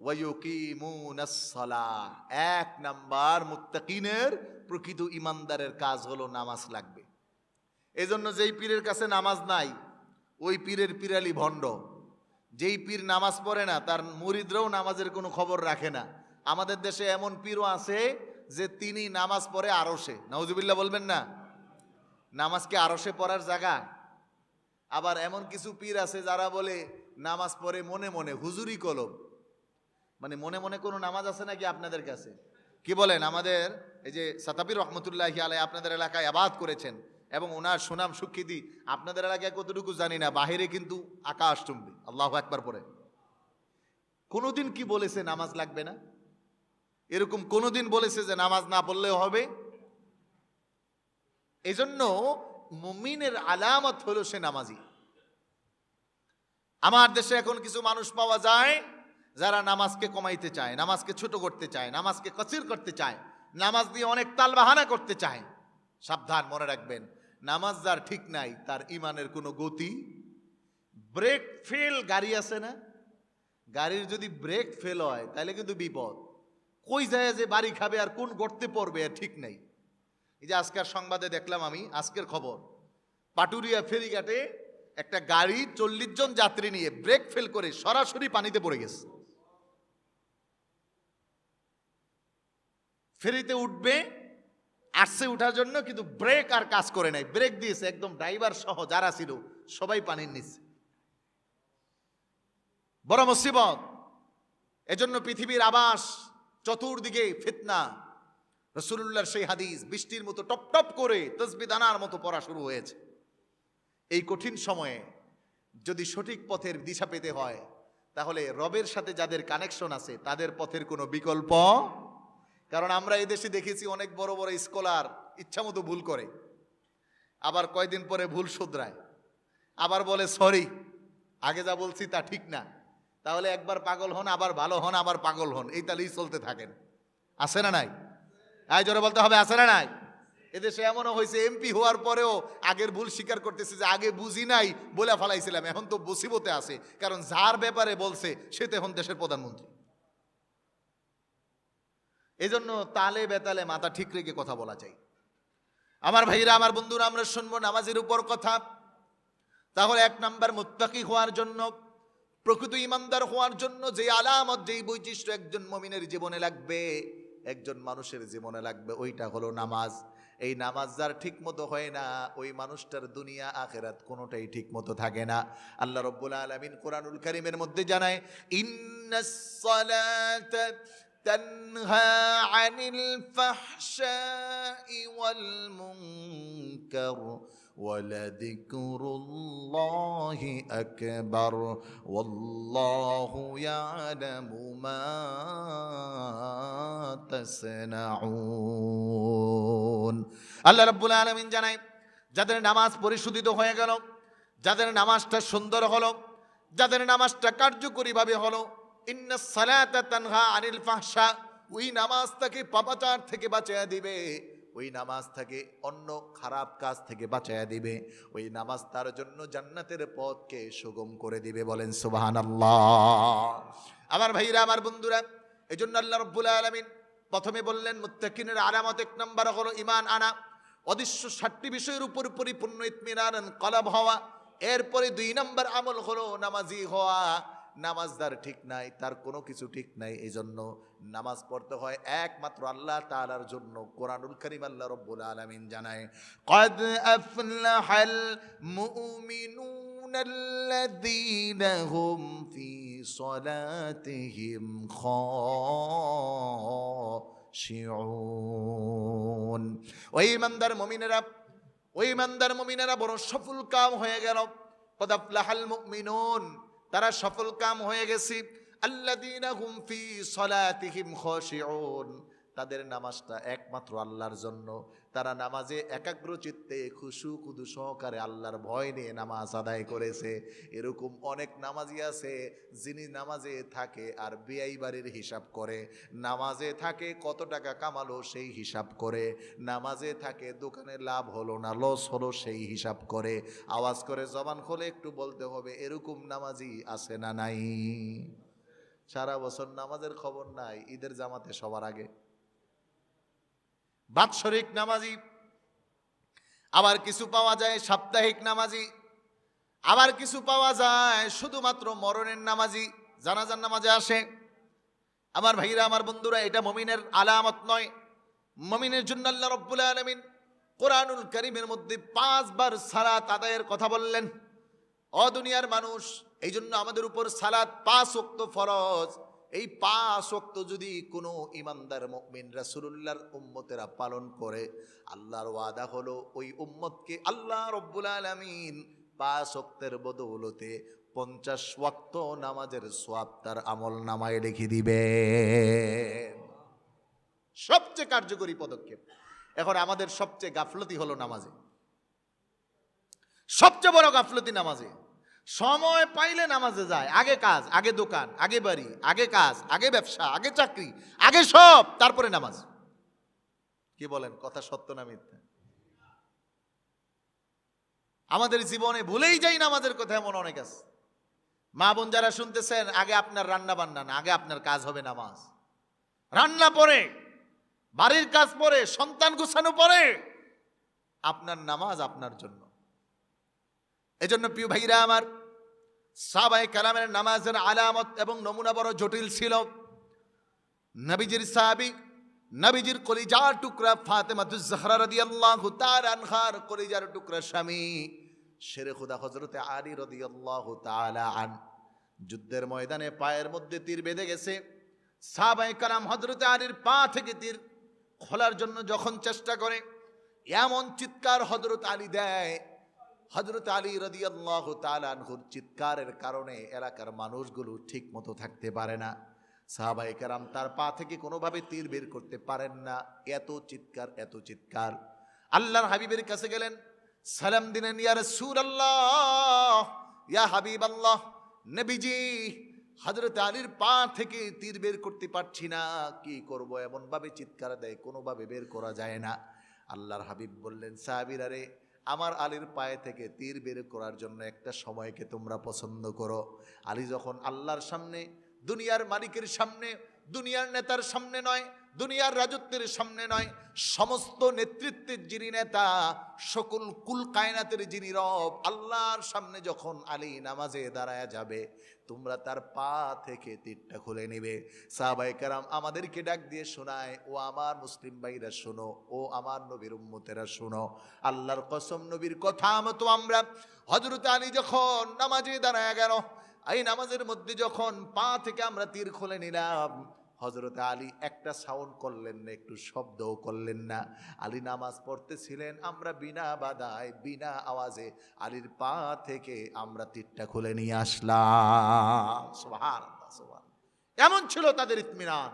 ওয়া ইউকিমুনাস সালাহ। এক নাম্বার মুত্তাকিনের, প্রকৃত ইমানদারের কাজ হলো নামাজ লাগবে। এজন্য যেই পীরের কাছে নামাজ নাই ওই পীরের পীরালি ভণ্ড। যেই পীর নামাজ পড়ে না তার মুরিদরাও নামাজের কোনো খবর রাখে না। আমাদের দেশে এমন পীরও আছে যে তিনি নামাজ পড়ে আরশে। নাউজুবিল্লাহ বলবেন না? নামাজ কি আরশে পড়ার জায়গা? আবার এমন কিছু পীর আছে যারা বলে নামাজ পড়ে মনে মনে, হুজুরি কলম। মানে মনে মনে কোনো নামাজ আছে নাকি আপনাদের কাছে? কি বলেন? আমাদের এই যে সাতাবির রহমতুল্লাহি আলাইহি আপনাদের এলাকায় আবাদ করেছেন এবং ওনার সুনাম সুখ্যাতি আপনাদের এলাকায় কতটুকু জানি না, বাহিরে কিন্তু আকাশ চুম্বি। আল্লাহু আকবার পড়ে। কোনোদিন কি বলেছে নামাজ লাগবে না? এরকম কোনোদিন বলেছে যে নামাজ না পড়লেও হবে? এজন্য মুমিনের আলামত হলো সে নামাজি। আমার দেশে এখন কিছু মানুষ পাওয়া যায় যারা নামাজকে কমাইতে চায়, নামাজকে ছোট করতে চায়, নামাজকে কসির করতে চায়, নামাজ দিয়ে অনেক তালবাহানা করতে চায়। সাবধান, মনে রাখবেন, নামাজ যার ঠিক নাই তার ইমানের কোনো গতি। ব্রেক ফেল গাড়ি আছে না, গাড়ির যদি ব্রেক ফেল হয় তাহলে কিন্তু বিপদ। কই যায় যে বাড়ি খাবে আর কোন গর্তে পড়বে আর ঠিক নাই। এই যে আজকের সংবাদে দেখলাম আমি, আজকের খবর, পাটুরিয়া ফেরিঘাটে একটা গাড়ি 40 জন যাত্রী নিয়ে ব্রেক ফেল করে সরাসরি পানিতে পড়ে গেছে। ফেরিতে উঠবে, আসছে উঠার জন্য, কিন্তু ব্রেক আর কাজ করে নাই। ব্রেক দিয়েছে একদম, ড্রাইভার সহ যারা ছিল সবাই পানির নিচে। বড় মুসিবত। এজন্য পৃথিবীর আবাস, চতুর্দিকে ফিতনা। রাসূলুল্লাহর সেই হাদিস বৃষ্টির মতো টপ টপ করে তাসবিহ দানার মতো পড়া শুরু হয়েছে। এই কঠিন সময়ে যদি সঠিক পথের দিশা পেতে হয় তাহলে রবের সাথে যাদের কানেকশন আছে তাদের পথের কোনো বিকল্প। কারণ আমরা এই দেশে দেখেছি অনেক বড় বড় স্কলার ইচ্ছামতো ভুল করে, আবার কয়দিন পরে ভুল শুধরায়, আবার বলে সরি, আগে যা বলছি তা ঠিক না। তাহলে একবার পাগল হন, আবার ভালো হন, আবার পাগল হন, এই তাহলেই চলতে থাকেন। আছে না নাই? আয় জোরে বলতে হবে, আছে না নাই? এদেশে এমনও হয়েছে এমপি হওয়ার পরেও আগের ভুল স্বীকার করতেছে যে আগে বুঝি নাই বলে ফেলাইছিলাম, এখন তো মুসিবতে আছে। কারণ যার ব্যাপারে বলছে সে তো এখন দেশের প্রধানমন্ত্রী। এজন্য তালে বেতালে মাথা ঠিক রেখে কথা বলা চাই। আমার ভাইরা, আমার বন্ধুরা, আমরা শুনবো নামাজের উপর কথা। তাহলে এক নাম্বার মুত্তাকি হওয়ার জন্য, প্রকৃত ইমানদার হওয়ার জন্য যে আলামত, যেই বৈশিষ্ট্য একজন মুমিনের জীবনে লাগবে, একজন মানুষের জীবনে লাগবে, ওইটা হলো নামাজ। এই নামাজ যার ঠিক মতো হয় না ওই মানুষটার দুনিয়া আখিরাত কোনোটাই ঠিক মতো থাকে না। আল্লাহ রাব্বুল আলামিন কোরআনুল কারীমের মধ্যে জানায়, ইন্নাস সালাতা তানহা আনিল ফাহশাই ওয়াল মুনকার ওয়ালাযিকরুল্লাহি আকবার ওয়াল্লাহু ইয়ালামু মা তাসনাউন। আল্লাহ রাব্বুল আলামিন জানায়, যাদের নামাজ পরিশোধিত হয়ে গেল, যাদের নামাজটা সুন্দর হলো, যাদের নামাজটা কার্যকরীভাবে হলো, ইন্নাস সালাতা তানহা আনিল ফাহশা, ওই নামাজ তাকে পাপাচার থেকে বাঁচিয়ে দিবে, ওই নামাজ তাকে অন্য খারাপ কাজ থেকে বাঁচিয়ে দিবে, ওই নামাজ তার জন্য জান্নাতের পথকে সুগম করে দিবে। বলেন সুবহানাল্লাহ। আমার ভাইরা, আমার বন্ধুরা, এজন্য আল্লাহ রাব্বুল আলামিন প্রথমে বললেন মুত্তাকিনের আলামত এক নম্বর হলো ঈমান আনা, অদৃশ্য 7টি বিষয়ের উপর পরিপূর্ণ ইতমিনান কলব হওয়া। এরপরে 2 নম্বর আমল হলো নামাজি হওয়া। নামাজদার ঠিক নাই, তার কোনো কিছু ঠিক নাই। এই জন্য নামাজ পড়তে হয় একমাত্র আল্লাহ তাআলার জন্য। কোরআনুল কারীম আল্লাহ রাব্বুল আলামিন জানায়, ক্বাদ আফলাহাল মুমিনুনাল্লাযীনা হুম ফি সালাতিহিম খাশিউন। ওই ইমানদার মুমিনেরা বড় সফল কাম হয়ে গেল। ক্বাদ আফলাহাল মুমিনুন, তারা সফল কাম হয়ে গেছে। আল্লাযীনা হুম ফি সালাতিহিম খাশিউন, তাদের নামাজটা একমাত্র আল্লাহর জন্য। তারা নামাজে একাগ্র চিত্তে খুশু খুদু সহকারে আল্লাহর ভয় নিয়ে নামাজ আদায় করেছে। এরকম অনেক নামাজি আছে যিনি নামাজে থাকে আর বিয়াই বাড়ির হিসাব করে, নামাজে থাকে কত টাকা কামালো সেই হিসাব করে, নামাজে থাকে দোকানে লাভ হলো না লস হলো সেই হিসাব করে। আওয়াজ করে জবান খোলে একটু বলতে হবে, এরকম নামাজি আছে না নাই? সারা বছর নামাজের খবর নাই, ঈদের জামাতে সবার আগে। বাৎসরিক নামাজি, আবার কিছু পাওয়া যায় সাপ্তাহিক নামাজি, আবার কিছু পাওয়া যায় শুধুমাত্র মরণের নামাজি, জানাজার নামাজে আসে। আমার ভাইরা, আমার বন্ধুরা, এটা মুমিনের আলামত নয়। মুমিনের জন্য আল্লাহ রাব্বুল আলামিন কোরআনুল কারীমের মধ্যে 5 বার সালাত আদায়ের কথা বললেন। ও দুনিয়ার মানুষ, এই জন্য আমাদের উপর সালাত 5 ওয়াক্ত ফরজ। এই 5 ওয়াক্ত যদি কোনো ইমানদার মুমিন রাসূলুল্লাহর উম্মতেরা পালন করে, আল্লাহর ওয়াদা হলো ওই উম্মতকে আল্লাহ রাব্বুল আলামিন 5 ওয়াক্তের বদৌলতে 50 ওয়াক্ত নামাজের সওয়াব তার আমল নামায় লিখে দিবে। সবচেয়ে কার্যকরী পদক্ষেপ। এখন আমাদের সবচেয়ে গাফলতি হলো নামাজে, সবচেয়ে বড় গাফলতি নামাজে। সময় পাইলে নামাজে যায়, আগে কাজ, আগে দোকান, আগে বাড়ি, আগে কাজ, আগে ব্যবসা, আগে চাকরি, আগে সব, তারপরে নামাজ। কি বলেন, কথা সত্য না মিথ্যা? আমাদের জীবনে ভুলেই যাই নামাজের কথা, এমন অনেক আছে। মা বোন যারা শুনতেছেন, আগে আপনার রান্না বান্না না, আগে আপনার কাজ হবে নামাজ। রান্না পরে, বাড়ির কাজ পরে, সন্তান গোছানো পরে, আপনার নামাজ আপনার জন্য। এজন্য প্রিয় ভাইরা আমার, সাহাবায়ে কেরামের নামাজের আলামত এবং নমুনা বড় জটিল ছিল। নবীজির সাহাবী, নবীজির কলিজার টুকরা ফাতেমাতুজ জাহরা রাদিয়াল্লাহু তাআলা আনহার কলিজার টুকরা স্বামী শেরে খুদা হযরতে আলী রাদিয়াল্লাহু তাআলা আন যুদ্ধের ময়দানে পায়ের মধ্যে তীর বেঁধে গেছে। সাহাবায়ে কেরাম হযরতে আলীর পা থেকে তীর খোলার জন্য যখন চেষ্টা করে, এমন চিৎকার হযরত আলী দেয়, হযরত আলী রাদিয়াল্লাহু তাআলা আনহুর চিৎকারের কারণে এলাকার মানুষগুলো ঠিক মতো থাকতে পারে না। সাহাবায়ে কেরাম তার পা থেকে কোনোভাবে তীর বের করতে পারেন না, এত চিৎকার, এত চিৎকার। আল্লাহর হাবিবের কাছে গেলেন, সালাম দিলেন, ইয়া রাসূলুল্লাহ, ইয়া হাবিবাল্লাহ, নবীজি, হযরত আলীর পা থেকে তীর বের করতে পারছি না, কি করব? এমন ভাবে চিৎকার দেয়, কোনোভাবে বের করা যায় না। আল্লাহর হাবিব বললেন, সাহাবীরা রে, আমার আলীর পায়ে থেকে তীর বের করার জন্য একটা সময়কে তোমরা পছন্দ করো। আলী যখন আল্লাহর সামনে, দুনিয়ার মালিকের সামনে, দুনিয়ার নেতার সামনে নয়, দুনিয়ার রাজত্বের সামনে নয়, সমস্ত নেতৃত্বের যিনি নেতা, সকল কুল কায়নাতের যিনি রব, আল্লাহর সামনে যখন আলী নামাজে দাঁড়ায় যাবে, তোমরা তার পা থেকে তীরটা খুলে নেবে। সাহাবায়ে কেরাম আমাদেরকে ডাক দিয়ে শোনায়, ও আমার মুসলিম ভাইরা শোনো, ও আমার নবীর উম্মতেরা শোনো, আল্লাহর কসম, নবীর কথা মতো আমরা হযরত আলী যখন নামাজে দাঁড়ায় গেল, এই নামাজের মধ্যে যখন পা থেকে আমরা তীর খুলে নিলাম, হযরত আলী একটা সাউন্ড করলেন না, একটু শব্দও করলেন না। আলী নামাজ পড়তেছিলেন, আমরা বিনা বাধায়, বিনা আওয়াজে আলীর পা থেকে আমরা তীরটা খুলে নিয়ে আসলাম। সুবহানাল্লাহ, সুবহানাল্লাহ। এমন ছিল তাদের ইতমিনান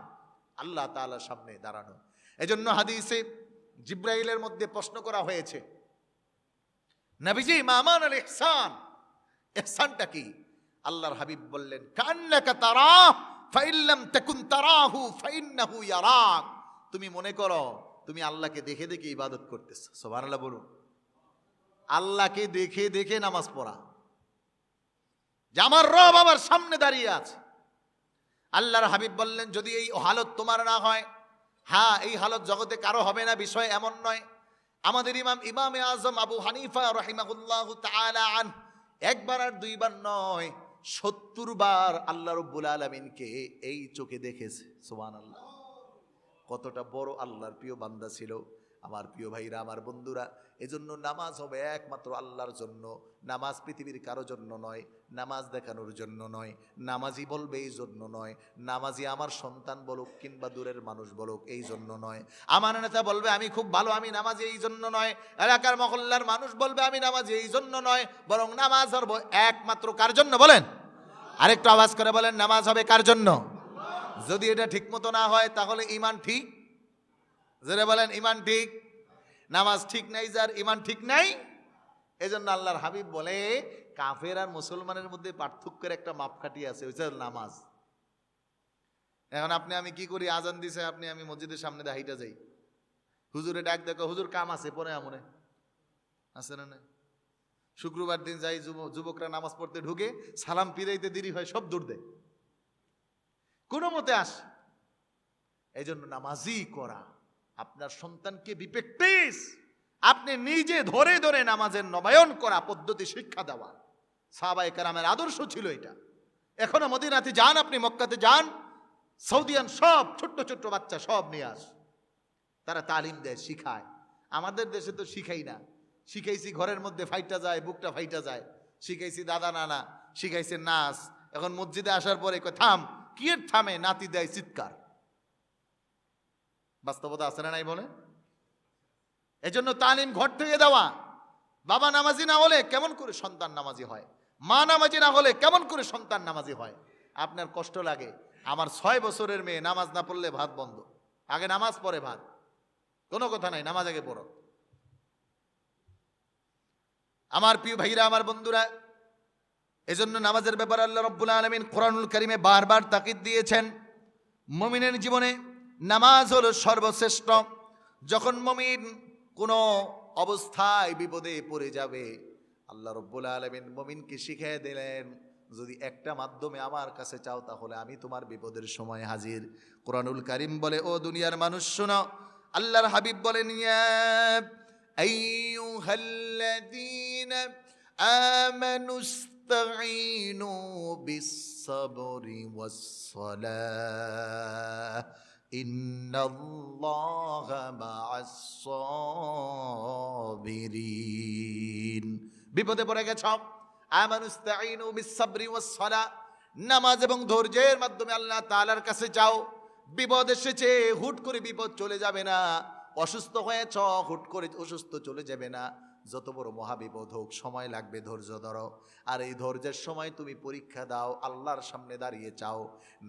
আল্লাহ তাআলার সামনে দাঁড়ানো। এজন্য হাদিসে জিব্রাইলের মধ্যে প্রশ্ন করা হয়েছে, নবীজি, মামান আল ইহসান, ইহসানটা কি? আল্লাহর হাবিব বললেন, কান্নাকা তারাহ ফাইল্লাম তাকুন তারাহু ফাইন্নাহু ইয়ারাক। তুমি মনে করো তুমি আল্লাহকে দেখে দেখে ইবাদত করতেছো। সুবহানাল্লাহ বলুন। আল্লাহকে দেখে দেখে নামাজ পড়া, যে আমার রব আমার সামনে দাঁড়িয়ে আছে। আল্লাহর হাবিব বললেন, যদি এই হালত তোমার না হয়, হ্যাঁ, এই হালত জগতে কারো হবে না, বিষয় এমন নয়। আমাদের ইমামে আজম আবু হানিফা রাহিমাহুল্লাহু তাআলা আন একবার আর দুইবার নয়, 70 বার আল্লাহ রাব্বুল আলামিনকে এই চোখে দেখেছে। সুবহানাল্লাহ। কতটা বড় আল্লাহর প্রিয় বান্দা ছিল আমার প্রিয় ভাইরা, আমার বন্ধুরা। এজন্য নামাজ হবে একমাত্র আল্লাহর জন্য। নামাজ পৃথিবীর কারো জন্য নয়, নামাজ দেখানোর জন্য নয়, নামাজি বলবে এই জন্য নয়, নামাজি আমার সন্তান বলুক কিংবা দূরের মানুষ বলুক এই জন্য নয়, আমার নেতা বলবে আমি খুব ভালো, আমি নামাজি এই জন্য নয়, এলাকার মহল্লার মানুষ বলবে আমি নামাজি এই জন্য নয়, বরং নামাজ হবে একমাত্র কার জন্য? বলেন, আরেকটু আওয়াজ করে বলেন, নামাজ হবে কার জন্য? যদি এটা ঠিক মতো না হয় তাহলে ঈমান ঠিক। যারা বলেন ঈমান ঠিক, নামাজ ঠিক নাই, যার ঈমান ঠিক নাই। এজন্য আল্লাহর হাবিব বলে, কাফের আর মুসলমানের মধ্যে পার্থক্যের একটা মাপকাঠি আছে, ওই নামাজ। এখন আপনি আমি কি করি, আজান দিছে, আমি মসজিদের সামনে দিয়ে হাইটা যাই, হুজুরে ডাক দেখো, হুজুর কাম আছে, পরে আমনে আছে না নাই? শুক্রবার দিন যাই, যুবকরা নামাজ পড়তে ঢুকে, সালাম পিরাইতে দেরি হয়, সব দৌড় দেয়। কোনো মতে আসে। এই জন্য নামাজি করা, আপনার সন্তানকে বি প্র্যাকটিস, আপনি নিজে ধরে ধরে নামাজের নবায়ন করা, পদ্ধতি শিক্ষা দেওয়া। সাহাবায়ে কেরামের আদর্শ ছিল এটা। এখনো মদিনাতে যান, আপনি মক্কাতে যান, সৌদিয়ান সব ছোট্ট ছোট্ট বাচ্চা সব নিয়ে আস, তারা তালিম দেয়, শিখায়। আমাদের দেশে তো শিখাই না। শিখাইছি ঘরের মধ্যে ফাইটা যায়, বুকটা ফাইটা যায়। শিখাইছি দাদা নানা, শিখাইছে নাচ। এখন মসজিদে আসার পরে কয় থাম, কি এর থামে, নাতি দেয় চিৎকার। বাস্তবতা আছে না নাই বলে? এজন্য তালিম ঘর থেকে দেওয়া। বাবা নামাজি না হলে কেমন করে সন্তান নামাজি হয়? মা নামাজি না হলে কেমন করে সন্তান নামাজি হয়? আপনার কষ্ট লাগে। আমার 6 বছরের মেয়ে নামাজ না পড়লে ভাত বন্ধ। আগে নামাজ পড়ে ভাত, কোনো কথা নাই, নামাজ আগে পড়ো। আমার প্রিয় ভাইরা, আমার বন্ধুরা, এজন্য নামাজের ব্যাপারে আল্লাহ রাব্বুল আলামিন কোরআনুল কারীমে বারবার তাকিদ দিয়েছেন। মুমিনের জীবনে নামাজ হলো সর্বশ্রেষ্ঠ। যখন মুমিন কোনো অবস্থায় বিপদে পড়ে যাবে, আল্লাহ রাব্বুল আলামিন মুমিনকে শিখিয়ে দিলেন, যদি একটা মাধ্যমে আমার কাছে চাও তাহলে আমি তোমার বিপদের সময় হাজির। কোরআনুল কারীম বলে, ও দুনিয়ার মানুষ শোনো, আল্লাহর হাবিব বলেন, ইয়া আইয়ুহাল্লাযীনা আমানু ইসতাঈনু বিস-সাবরি ওয়াস-সালাহ ইন্নাল্লাহা মা'আস-সাবিরিন। বিপদে পড়ে গেছ, আমানুস্তাঈনু বিস-সাবরি ওয়াস-সালাহ, নামাজ এবং ধৈর্যের মাধ্যমে আল্লাহ তাআলার কাছে যাও। বিপদ এসেছে, হুট করে বিপদ চলে যাবে না। অসুস্থ হয়েছ, হুট করে অসুস্থ চলে যাবে না। যত বড় মহাবিপদ হোক, সময় লাগবে, ধৈর্য ধরো। আর এই ধৈর্যের সময় তুমি পরীক্ষা দাও, আল্লাহর সামনে দাঁড়িয়ে চাও।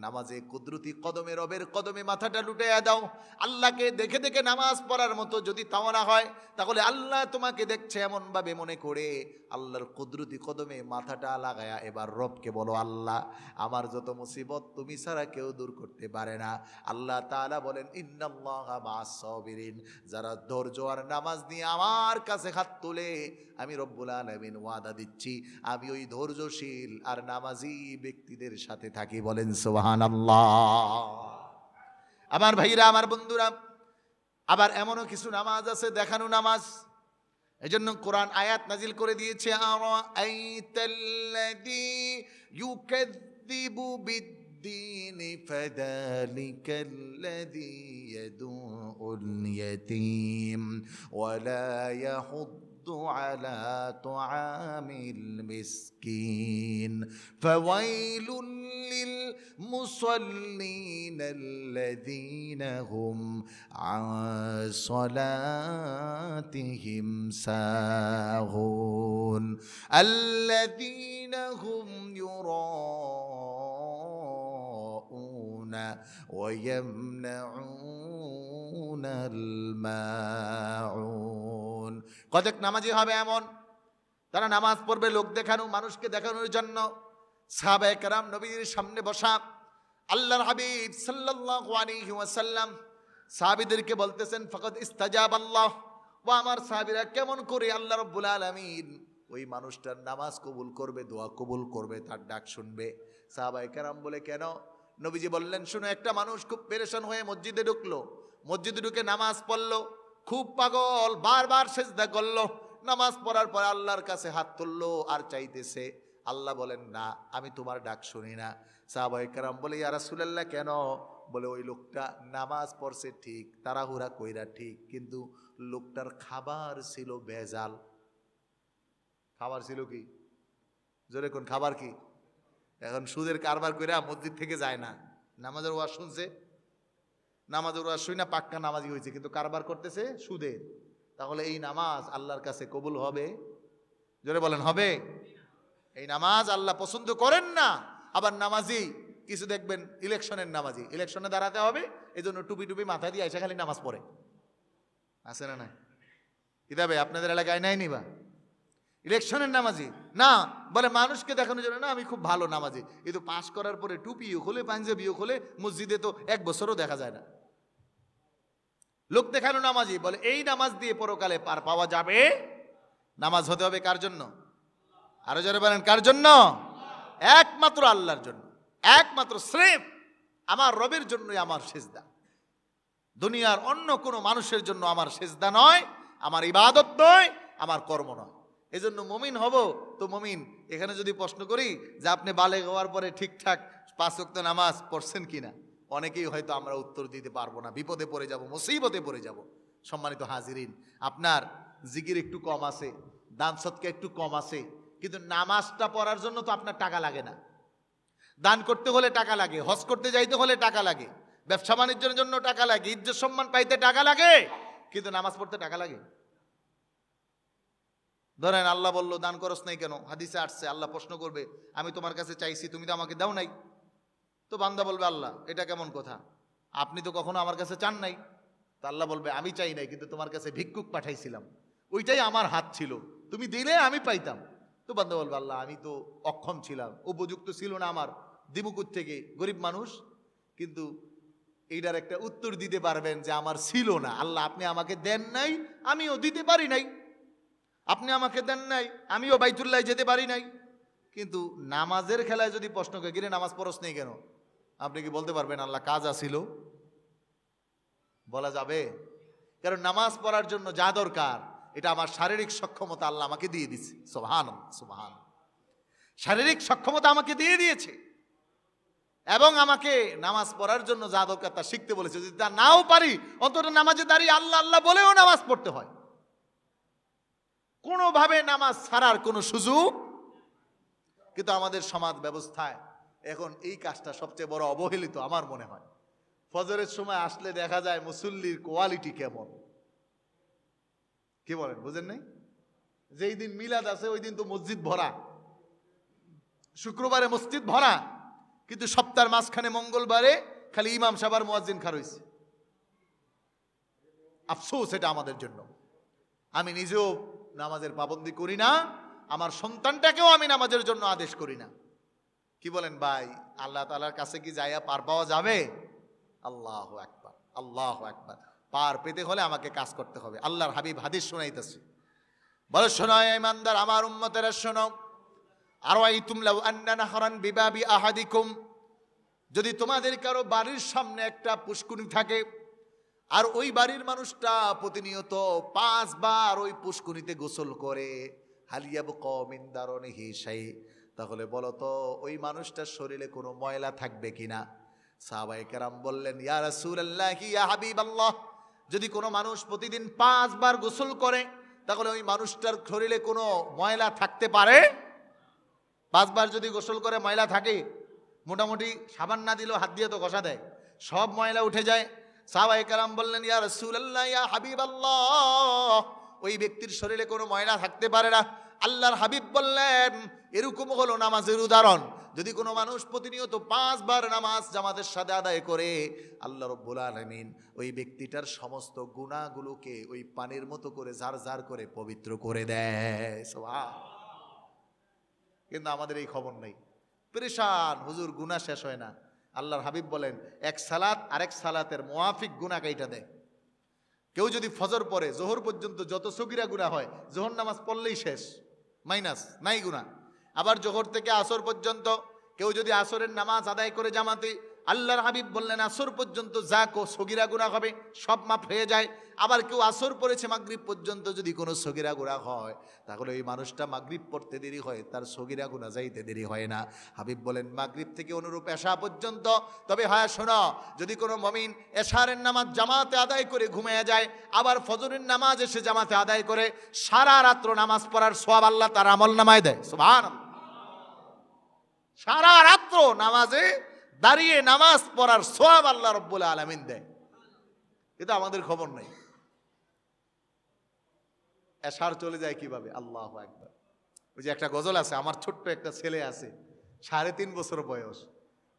নামাজে কুদরতি কদমে, রবের কদমে মাথাটা লুটিয়ে দাও। আল্লাহকে দেখে দেখে নামাজ পড়ার মতো যদি তাও না হয়, তাহলে আল্লাহ তোমাকে দেখছে এমনভাবে মনে করে আল্লাহর কুদরতি কদমে মাথাটা লাগায়া এবার রবকে বলো, আল্লাহ আমার যত মুসিবত তুমি ছাড়া কেউ দূর করতে পারে না। আল্লাহ তাআলা বলেন, ইন্নাল্লাহা মা'আস-সাবিরিন, যারা ধৈর্য আর নামাজ নিয়ে আমার কাছে হাত তোলে, আমি রব্বুল আলামিন ওয়াদা দিচ্ছি, আমি ওই ধৈর্যশীল আর নামাজি ব্যক্তিদের সাথে থাকি। বলেন সুবহানাল্লাহ। আমার ভাইরা, আমার বন্ধুরা, আবার এমনও কিছু নামাজ আছে দেখানো নামাজ। এজন্য কোরআন আয়াত নাজিল করে দিয়েছে, আরাআইতাল্লাযী ইউকাযযিবু বিদ্দীন ফাযালিকাল্লাযী ইয়াদউল ইয়াতীম ওয়া লা ইয়াহুদ্দু আলা তুআমিল মিসকিন ফাওয়াইলুল লিল মুসাল্লিন আল্লাযীনা হুম আন সালাতিহিম সাহুন আল্লাযীনা হুম ইউরাউনা ওয়া ইয়ামনাউনাল মাউন। কতক নামাজি হবে এমন, তারা নামাজ পড়বে লোক দেখানো, মানুষকে দেখানোর জন্য। সাহাবায়ে কেরাম নবীর সামনে বসা, আল্লাহর হাবিব সাল্লাল্লাহু আলাইহি ওয়াসাল্লাম সাহাবীদেরকে বলতেছেন, ফাকাদ ইস্তাজাবাল্লাহ। ও আমার সাহাবীরা, কেমন করে আল্লাহ রাব্বুল আলামিন ওই মানুষটার নামাজ কবুল করবে, দোয়া কবুল করবে, তার ডাক শুনবে? সাহাবায়ে কেরাম বলে, কেন? নবীজি বললেন, শুনো, একটা মানুষ খুব পেরেশান হয়ে মসজিদে ঢুকলো, মসজিদে ঢুকে নামাজ পড়লো, খুব পাগল, বারবার সেজদা করলো, নামাজ পড়ার পর আল্লাহর কাছে হাত তুললো আর চাইতেছে। আল্লাহ বলেন, না, আমি তোমার ডাক শুনি না। সাহাবায়ে কেরাম বলে, ইয়া রাসূলুল্লাহ, কেন? বলে, ওই লোকটা নামাজ পড়ছে ঠিক, তাড়াহুড়া কইরা ঠিক, কিন্তু লোকটার খাবার ছিল ভেজাল। খাবার ছিল কি? জোরে কোন খাবার কি? এখন সুদের কারবার কইরা মসজিদ থেকে যায় না, নামাজের ওয়াজ শুনছে, নামাজের ওয়াজ শুই না পাক্কা নামাজি হয়েছে, কিন্তু কারবার করতেছে সুদের। তাহলে এই নামাজ আল্লাহর কাছে কবুল হবে? জোরে বলেন, হবে? এই নামাজ আল্লাহ পছন্দ করেন না। আবার নামাজি কিছু দেখবেন, ইলেকশনের নামাজি, ইলেকশনে দাঁড়াতে হবে, এই জন্য টুপি টুপি মাথায় দিয়ে এসে খালি নামাজ পড়ে। আছে না নাই? কিতাবে আপনাদের এলাকায় নাই নিবা? ইলেকশনের নামাজি না, বলে মানুষকে দেখানোর জন্য, না আমি খুব ভালো নামাজি, এই তো পাশ করার পরে টুপিও খোলে, পাঞ্জাবিও খোলে, মসজিদে তো 1 বছরও দেখা যায় না। লোক দেখানো নামাজি। বলে, এই নামাজ দিয়ে পরকালে পার পাওয়া যাবে? নামাজ হতে হবে কার জন্য? আরো যারা বলেন, কার জন্য? একমাত্র আল্লাহর জন্য, একমাত্র স্রেফ আমার রবের জন্যই আমার সেজদা, দুনিয়ার অন্য কোনো মানুষের জন্য আমার সেজদা নয়, আমার ইবাদত নয়, আমার কর্ম নয়। এজন্য মুমিন হব তো মুমিন, এখানে যদি প্রশ্ন করি যে আপনি বালেগ হওয়ার পরে ঠিকঠাক 5 ওয়াক্ত নামাজ পড়ছেন কিনা, অনেকেই হয়তো আমরা উত্তর দিতে পারবো না, বিপদে পড়ে যাব, মুসিবতে পড়ে যাব। সম্মানিত হাজিরিন, আপনার জিকির একটু কম আছে, দান সদকা একটু কম আছে, কিন্তু নামাজটা পড়ার জন্য তো আপনার টাকা লাগে না। দান করতে হলে টাকা লাগে, হজ করতে যাইতে হলে টাকা লাগে, ব্যবসা বাণিজ্যের জন্য টাকা লাগে, ইজ্জত সম্মান পাইতে টাকা লাগে, কিন্তু নামাজ পড়তে টাকা লাগে? ধরেন আল্লাহ বলল দান করস নাই কেন, হাদিসে আসছে আল্লাহ প্রশ্ন করবে আমি তোমার কাছে চাইছি তুমি তো আমাকে দাও নাই। তো বান্দা বলবে আল্লাহ এটা কেমন কথা, আপনি তো কখনো আমার কাছে চান নাই। তো আল্লাহ বলবে আমি চাই নাই, কিন্তু তোমার কাছে ভিক্ষুক পাঠাইছিলাম, ওইটাই আমার হাত ছিল, তুমি দিলে আমি পাইতাম। তো বান্দা বলবে আল্লাহ আমি তো অক্ষম ছিলাম, উপযুক্ত ছিল না আমার, দিবুকুর থেকে গরিব মানুষ। কিন্তু এইটার একটা উত্তর দিতে পারবেন যে আমার ছিল না, আল্লাহ আপনি আমাকে দেন নাই, আমিও দিতে পারি নাই, আপনি আমাকে দেন নাই, আমিও বাইতুল্লাহ যেতে পারি নাই। কিন্তু নামাজের খেলায় যদি প্রশ্ন করে গিরে নামাজ পড়স নেই কেন, আপনি কি বলতে পারবেন আল্লাহ কাজ আসিল? বলা যাবে? কারণ নামাজ পড়ার জন্য যা দরকার এটা আমার শারীরিক সক্ষমতা আল্লাহ আমাকে দিয়ে দিয়েছে। সুবহানাল্লাহ, সুবহানাল্লাহ। শারীরিক সক্ষমতা আমাকে দিয়ে দিয়েছে এবং আমাকে নামাজ পড়ার জন্য যা দরকার তা শিখতে বলেছে। যদি তা নাও পারি অন্তত নামাজে দাঁড়িয়ে আল্লাহ আল্লাহ বলেও নামাজ পড়তে হয়। কোনোভাবে নামাজ ছাড়ার কোনো সুযোগ। কিন্তু আমাদের সমাজ ব্যবস্থায় এখন এই কাজটা সবচেয়ে বড় অবহেলিত আমার মনে হয়। ফজরের সময় আসলে দেখা যায় মুসল্লির কোয়ালিটি কেমন, কি বলেন বুঝেন নাই? যেই দিন মিলাদ আছে ওই দিন তো মসজিদ ভরা, শুক্রবারে মসজিদ ভরা, কিন্তু সপ্তাহের মাঝখানে মঙ্গলবারে খালি ইমাম সাহেব আর মুয়াজ্জিন খাড়া হইছে। আফসোস এটা আমাদের জন্য। আমি নিজেও নামাজের পাবন্দি করি না, আমার সন্তানটাকেও আমি নামাজের জন্য আদেশ করি না। কি বলেন ভাই, আল্লাহ তাআলার কাছে কি যাইয়া পার পাওয়া যাবে? আল্লাহু আকবার, আল্লাহু আকবার। পার পেতে হলে আমাকে কাজ করতে হবে। আল্লাহর হাবিব হাদিস শোনাইতেছে, বলে শোনো ইমানদার আমার উম্মতেরা শোনো, আরাইতুম লাউ আন্না নাহরান বিবাবি আহাদিকুম, যদি তোমাদের কারো বাড়ির সামনে একটা পুষ্কুনি থাকে আর ওই বাড়ির মানুষটা প্রতিনিয়ত 5 বার ওই পুষ্কুনিতে গোসল করে, হালিয়াবকা মিন দারনিহি শাই, তাহলে বলো তো ওই মানুষটার শরীরে কোনো ময়লা থাকবে কিনা? সাহাবায়ে কেরাম বললেন ইয়া রাসূলুল্লাহ ইয়া হাবিবাল্লাহ, যদি কোনো মানুষ প্রতিদিন 5 বার গোসল করে তাহলে ওই মানুষটার শরীরে কোনো ময়লা থাকতে পারে? 5 বার যদি গোসল করে ময়লা থাকে, মোটামুটি সাবান না দিলেও হাত দিয়ে তো ঘষা দেয়, সব ময়লা উঠে যায়। সাহাবায়ে কেরাম বললেন ইয়া রাসূলুল্লাহ ইয়া হাবিবাল্লাহ, ওই ব্যক্তির শরীরে কোনো ময়লা থাকতে পারে না। আল্লাহর হাবিব বললেন এরকম হলো নামাজের উদাহরণ। যদি কোনো মানুষ প্রতিনিয়ত 5 বার নামাজ জামাতের সাথে আদায় করে, আল্লাহ রাব্বুল আলামিন ওই ব্যক্তিটার সমস্ত গুনাহগুলোকে ওই পানির মতো করে ঝারঝার করে পবিত্র করে দেয়। সুবহানাল্লাহ। কিন্তু আমাদের এই খবর নেই, পেরেশান, হুজুর গুনাহ শেষ হয় না। আল্লাহর হাবিব বলেন এক সালাত আরেক সালাতের মুয়াফিক গুনাহ কাইটা দেয়। কেউ যদি ফজর পড়ে জোহর পর্যন্ত যত সগীরা গুনাহ হয়, জোহর নামাজ পড়লেই শেষ, মাইনাস, নাই গুনাহ। আবার জোহর থেকে আসর পর্যন্ত কেউ যদি আসরের নামাজ আদায় করে জামাতে, আল্লাহর হাবিব বললেন আসর পর্যন্ত যা সগীরা গুনাহ হবে সব মাফ হয়ে যায়। আবার কেউ আসর পড়েছে মাগরিব পর্যন্ত, যদি কোনো সগীরা গুনাহ হয় তাহলে ওই মানুষটা মাগরিব পড়তে দেরি হয়, তার সগীরা গুনাহ যাইতে দেরি হয় না। হাবিব বলেন মাগরিব থেকে অনুরূপ এশা পর্যন্ত। তবে হ্যাঁ শোনো, যদি কোনো মুমিন এশারের নামাজ জামাতে আদায় করে ঘুমিয়ে যায়, আবার ফজরের নামাজ এসে জামাতে আদায় করে, সারা রাত্র নামাজ পড়ার সওয়াব আল্লাহ তার আমলনামায় দেয়। সুবহানাল্লাহ। সারা রাত্র নামাজে দাঁড়িয়ে নামাজ পড়ার সওয়াব আল্লাহ রাব্বুল আলামিন দেয়। এটা আমাদের খবর নাই। এশার চলে যায় কিভাবে? আল্লাহু আকবার। ওই যে একটা গজল আছে, আমার ছোট্ট একটা ছেলে আছে 3.5 বছর বয়স,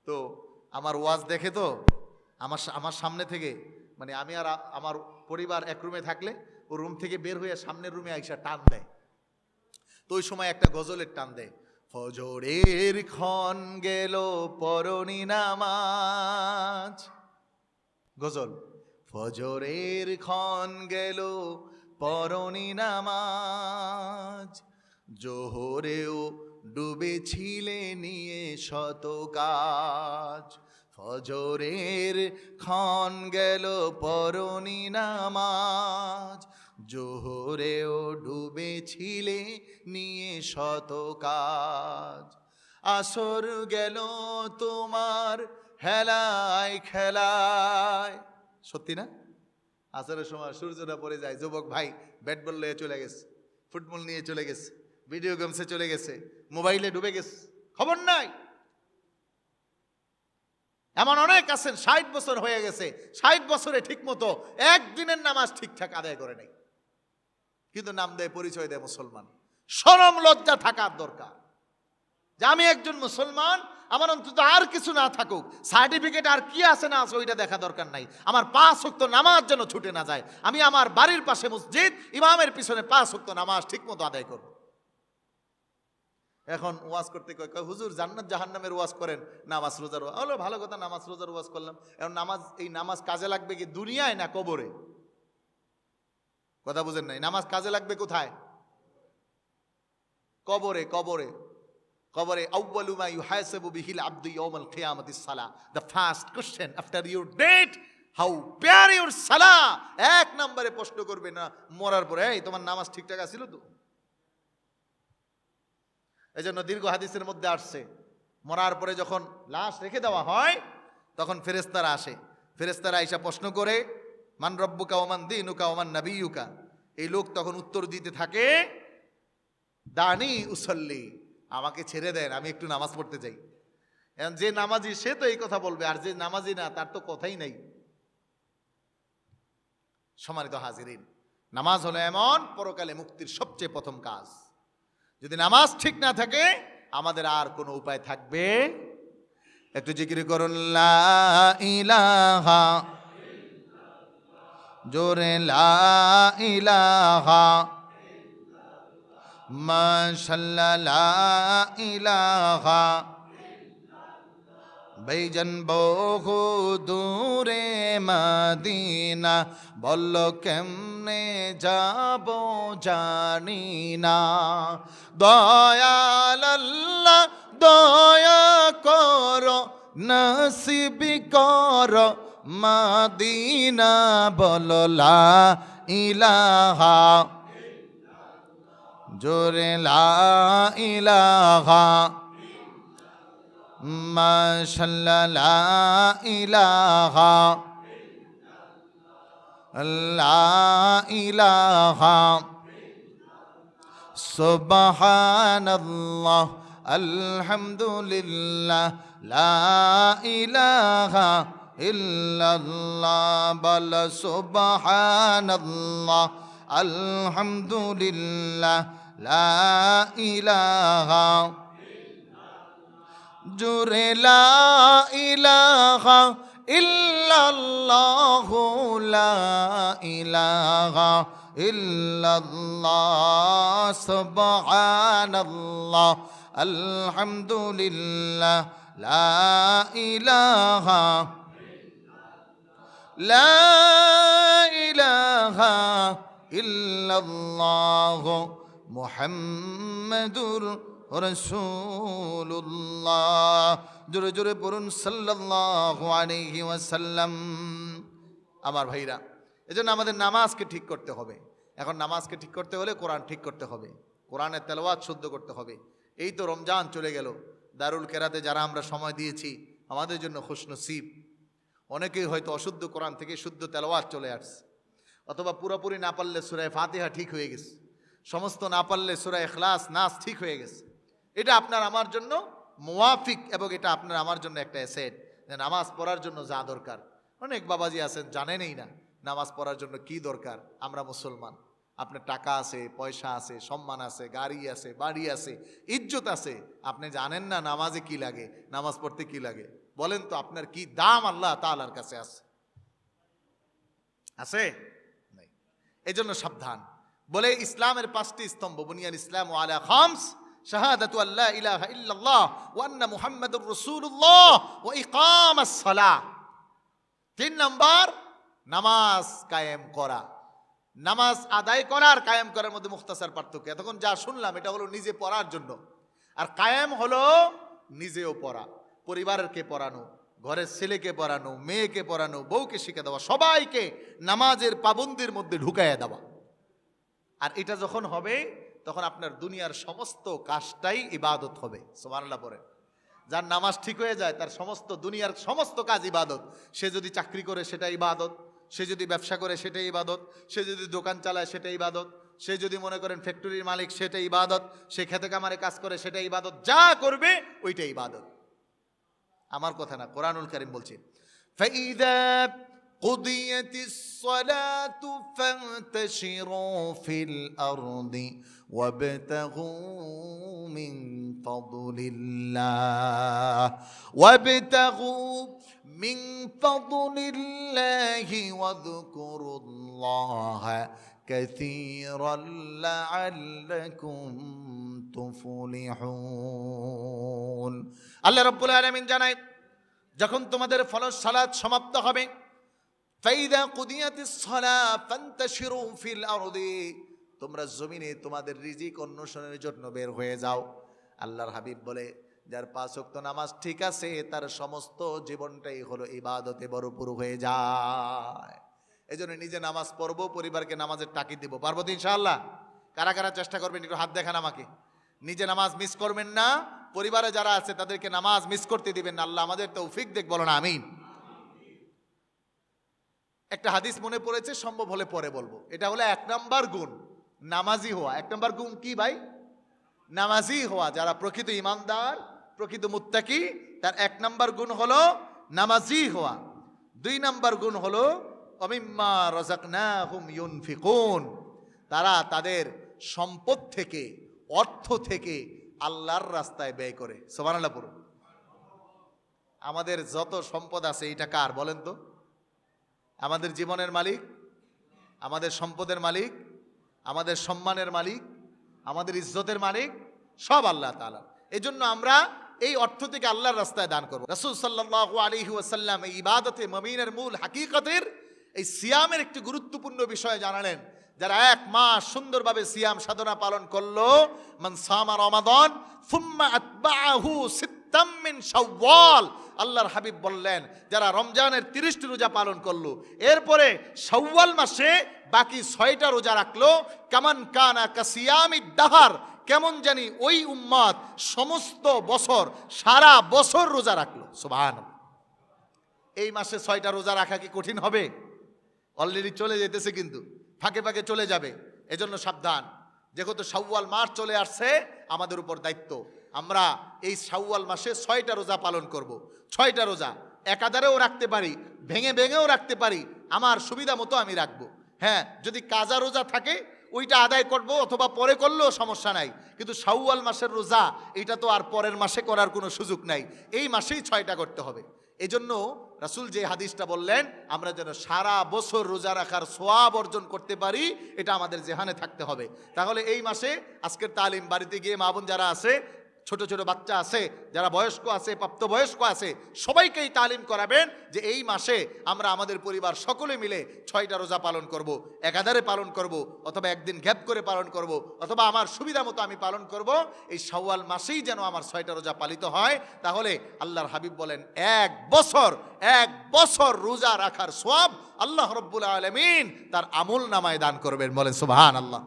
তো আমার ওয়াজ দেখে, তো আমার সামনে থেকে, মানে আমি আর আমার পরিবার এক রুমে থাকলে ও রুম থেকে বের হয়ে সামনের রুমে আইসা টান দেয়। তো ওই সময় একটা গজলের টান দেয়, ফজরের ক্ষণ গেল পরনি নামাজ, গজল, ফজরের ক্ষণ গেল পরনি নামাজ, জোহরেও ডুবেছিলে নিয়ে শত কাজ, ফজরের ক্ষণ গেল পরনি নামাজ, জোহরেও ডুবেছিলে নিয়ে শত কাজ। আসর গেল তোমার হেলায় খেলায়। সত্যি না? আসরের সময় সূর্যটা পড়ে যায়, যুবক ভাই ব্যাট বল নিয়ে চলে গেছে, ফুটবল নিয়ে চলে গেছে, ভিডিও গেমসে চলে গেছে, মোবাইলে ডুবে গেছে, খবর নাই। এমন অনেক আছেন 60 বছর হয়ে গেছে, 60 বছরে ঠিক মতো একদিনের নামাজ ঠিকঠাক আদায় করে নাই, কিন্তু নাম দেয়, পরিচয় দেয় মুসলমান। শরম লজ্জা থাকার দরকার যে আমি একজন মুসলমান, আমার অন্তত আর কিছু না থাকুক, সার্টিফিকেট আর কি আছে না আছে ওইটা দেখা দরকার নাই, আমার 5 ওয়াক্ত নামাজ যেন ছুটে না যায়। আমি আমার বাড়ির পাশে মসজিদ, ইমামের পিছনে 5 ওয়াক্ত নামাজ ঠিক মতো আদায় করব। এখন ওয়াজ করতে কয় হুজুর জান্নাত জাহান্নামের ওয়াজ করেন, নামাজ রোজার ওয়াজ। হলো ভালো কথা, নামাজ রোজার ওয়াজ করলাম, এখন নামাজ, এই নামাজ কাজে লাগবে কি দুনিয়ায় না কবরে? কথা বুঝেন নাই? নামাজ কাজে লাগবে কোথায়? কবরে। কবরে কবরে আউয়ালু মা ইউহাসাবু বিহিল আবদু ইয়াউমাল কিয়ামাতিস সালাহ। The first question after your death, how pure your সালাহ। এক নম্বরে প্রশ্ন করবে না মরার পরে, এই তোমার নামাজ ঠিকঠাক আছিল তো? এই জন্য দীর্ঘ হাদিসের মধ্যে আসছে, মরার পরে যখন লাশ রেখে দেওয়া হয় তখন ফেরেশতারা আসে। ফেরেশতারা আইসা প্রশ্ন করে, মান রব্বুকা ওয়া মান দীনুকা ওয়া মান নাবিয়ুকা। এই লোক তখন উত্তর দিতে থাকে, দানি উসল্লি, আমাকে ছেড়ে দেন, আমি একটু নামাজ পড়তে যাই। এখন যে নামাজি সে তো এই কথা বলবে, আর যে নামাজি না তার তো কথাই নাই। সম্মানিত হাজিরিন, নামাজ হলো এমন পরকালে মুক্তির সবচেয়ে প্রথম কাজ। যদি নামাজ ঠিক না থাকে আমাদের আর কোনো উপায় থাকবে? একটু জিকির করুন, লা ইলাহা, জোরে লা ইলাহা, মাশাআল্লাহ লা ইলাহা। ভাইজান বহু দূরে মদিনা, বলল কেমনে যাব জানি না। দয়াল আল্লাহ দয়া করো, নসিব করো মদিনা, বল লা ইলাহা, জোরে লা ইলাহা, মাশাআল্লাহ লা ইলাহা, লা ইলাহা, সুবহানাল্লাহ, আলহামদুলিল্লাহ, লা ইলাহা ইল্লাল্লাহ, বল সুবহানাল্লাহ, আলহামদুলিল্লাহ, লা ইলাহা, জোরে লা ইলাহা ইল্লাল্লাহ, লা ইলাহা ইল্লাল্লাহ, সুবহানাল্লাহ, আলহামদুলিল্লাহ, লা ইলাহা, লা ইলাহা ইল্লাল্লাহ, মুহাম্মাদুর রাসূলুল্লাহ। জোরে জোরে পড়ুন সাল্লাল্লাহু আলাইহি ওয়াসাল্লাম। আমার ভাইরা, এজন্য আমাদের নামাজকে ঠিক করতে হবে। এখন নামাজকে ঠিক করতে হলে কোরআন ঠিক করতে হবে, কোরআনের তেলাওয়াত শুদ্ধ করতে হবে। এই তো রমজান চলে গেল, দারুল কেরাতে যারা আমরা সময় দিয়েছি আমাদের জন্য খুশনসিব। অনেকেই হয়তো অশুদ্ধ কোরআন থেকে শুদ্ধ তেলাওয়াত চলে আসছে, অথবা পুরোপুরি না পারলে সূরা ফাতিহা ঠিক হয়ে গেছে, সমস্ত না পারলে সূরা ইখলাস, নাস ঠিক হয়ে গেছে। এটা আপনার আমার জন্য মুওয়াফিক, এবং এটা আপনার আমার জন্য একটা অ্যাসেট, যে নামাজ পড়ার জন্য যা দরকার। অনেক বাবাজি আছেন জানেনই না নামাজ পড়ার জন্য কি দরকার। আমরা মুসলমান, আপনার টাকা আছে, পয়সা আছে, সম্মান আছে, গাড়ি আছে, বাড়ি আছে, ইজ্জত আছে, আপনি জানেন না নামাজে কি লাগে, নামাজ পড়তে কি লাগে? বলেন তো আপনার কি দাম আল্লাহ তাআলার কাছে আছে? আছে? নাই। এজন্য সাবধান। বলে ইসলামের 5টি স্তম্ভ, বুনিয়াল ইসলাম আলা খামস, শাহাদাতু আল্লা ইলাহা ইল্লাল্লাহ ওয়া আন্না মুহাম্মাদুর রাসূলুল্লাহ ওয়া ইকামাস সালাহ। 3 নাম্বার নামাজ কায়েম করা। নামাজ আদায় করা আর কায়েম করার মধ্যে মুখতাসার পার্থক্য। এতক্ষণ যা শুনলাম এটা হলো নিজে পড়ার জন্য, আর কায়েম হলো নিজেও পড়া, পরিবারকে পড়ানো, ঘরের ছেলেকে পড়ানো, মেয়েকে পড়ানো, বউকে শিখে দেওয়া, সবাইকে নামাজের পাবন্দির মধ্যে ঢুকাইয়া দেওয়া। আর এটা যখন হবে তখন আপনার দুনিয়ার সমস্ত কাজটাই ইবাদত হবে। সুবহানাল্লাহ পড়ে। যার নামাজ ঠিক হয়ে যায় তার সমস্ত দুনিয়ার সমস্ত কাজ ইবাদত। সে যদি চাকরি করে সেটা ইবাদত, সে যদি ব্যবসা করে সেটাই ইবাদত, সে যদি দোকান চালায় সেটা ইবাদত, সে যদি মনে করেন ফ্যাক্টরির মালিক সেটা ইবাদত, সে খেতে কামারে কাজ করে সেটা ইবাদত, যা করবে ওইটাই ইবাদত। আমার কথা না, কোরআনুল কারীম বলছে ফাইদা কুদিয়াতিস সালাতু ফান্তাশিরু ফিল আরদি ওয়াবতাগু মিন ফাদলিল্লাহি ওয়াযকুরুল্লাহা কাসীরান লাআল্লাকুম তুফলিহুন। আল্লাহ রাব্বুল আলামিন জানায়, যখন তোমাদের ফরজ সালাত সমাপ্ত হবে, ফাইদা কুদিয়াতিস সালাহ ফান্তাশিরু ফিল আরদি, তোমরা জমিনে তোমাদের রিজিক অন্বেষণের জন্য বের হয়ে যাও। আল্লাহর হাবিব বলে, যার 5 ওয়াক্ত নামাজ ঠিক আছে তার সমস্ত জীবনটাই হলো ইবাদতে ভরপুর হয়ে যায়। এজন্য নিজে নামাজ পড়বো, পরিবারকে নামাজের তাকিদ দিব। পারবো তো ইনশাআল্লাহ? কারা কারা চেষ্টা করবেন একটু হাত দেখান আমাকে। নিজে নামাজ মিস করবেন না, পরিবারে যারা আছে তাদেরকে নামাজ মিস করতে দিবেন না। আল্লাহ আমাদের তৌফিক দেখ, বলো না আমিন। একটা হাদিস মনে পড়েছে, সম্ভব হলে পরে বলবো। এটা হলো 1 নাম্বার গুণ, নামাজি হওয়া। 1 নাম্বার গুণ কি ভাই? নামাজি হওয়া। যারা প্রকৃত ইমানদার, প্রকৃত মুত্তাকি, তার 1 নাম্বার গুণ হলো নামাজি হওয়া। 2 নাম্বার গুণ হলো ওমিম্মা রাযাকনাহুম ইউনফিকুন, তারা তাদের সম্পদ থেকে, অর্থ থেকে আল্লাহর রাস্তায় ব্যয় করে। সুবহানাল্লাহ পড়ুন। আমাদের যত সম্পদ আছে এটা কার বলেন তো? আমাদের জীবনের মালিক, আমাদের সম্পদের মালিক, আমাদের সম্মানের মালিক, আমাদের ইজ্জতের মালিক সব আল্লাহ তাআলা। এই জন্য আমরা এই অর্থ থেকে আল্লাহর রাস্তায় দান করব। রাসূল সাল্লাল্লাহু আলাইহি ওয়াসাল্লাম এই ইবাদতে মুমিনের মূল হাকিকতের এই সিয়ামের একটি গুরুত্বপূর্ণ বিষয় জানালেন। যারা 1 মাস সুন্দরভাবে সিয়াম সাধনা পালন করলো, মান সামা রমাদান সুম্মা আতবাআহু সিত্তাম মিন শাওয়াল, আল্লাহর হাবিব বললেন যারা রমজানের 30টি রোজা পালন করলো, এরপরে শাওয়াল মাসে বাকি 6টা রোজা রাখলো, কামান কানা কাসিয়ামিদ দাহার, কেমন জানি ওই উম্মত সমস্ত বছর, সারা বছর রোজা রাখলো। সুবহানাল্লাহ। এই মাসে 6টা রোজা রাখা কি কঠিন হবে? অলরেডি চলে যেতেছে, কিন্তু ফাঁকে ফাঁকে চলে যাবে। এজন্য সাবধান। যেহেতু শাওয়াল মাস চলে আসছে, আমাদের উপর দায়িত্ব আমরা এই শাওয়াল মাসে 6টা রোজা পালন করব। 6টা রোজা একাধারেও রাখতে পারি, ভেঙে ভেঙেও রাখতে পারি, আমার সুবিধা মতো আমি রাখবো। হ্যাঁ, যদি কাজা রোজা থাকে ওইটা আদায় করব, অথবা পরে করলেও সমস্যা নাই। কিন্তু শাওয়াল মাসের রোজা এটা তো আর পরের মাসে করার কোনো সুযোগ নাই, এই মাসেই 6টা করতে হবে। এজন্য রাসূল যে হাদিসটা বললেন, আমরা যেন সারা বছর রোজা রাখার সওয়াব অর্জন করতে পারি, এটা আমাদের জেহানে থাকতে হবে। তাহলে এই মাসে আজকের তালিম বাড়িতে গিয়ে মা বোন যারা আছে, ছোট ছোট বাচ্চা আছে, যারা বয়স্ক আছে, প্রাপ্তবয়স্ক আছে, সবাইকেই তালিম করাবেন যে এই মাসে আমরা আমাদের পরিবার সকলে মিলে 6টা রোজা পালন করব, একাধারে পালন করব, অথবা একদিন গ্যাপ করে পালন করব, অথবা আমার সুবিধা মতো আমি পালন করব। এই শাওয়াল মাসেই যেন আমার 6টা রোজা পালিত হয়। তাহলে আল্লাহর হাবিব বলেন 1 বছর রোজা রাখার সওয়াব আল্লাহ রাব্বুল আলামিন তার আমল নামায় দান করবেন। বলেন সুবহানাল্লাহ।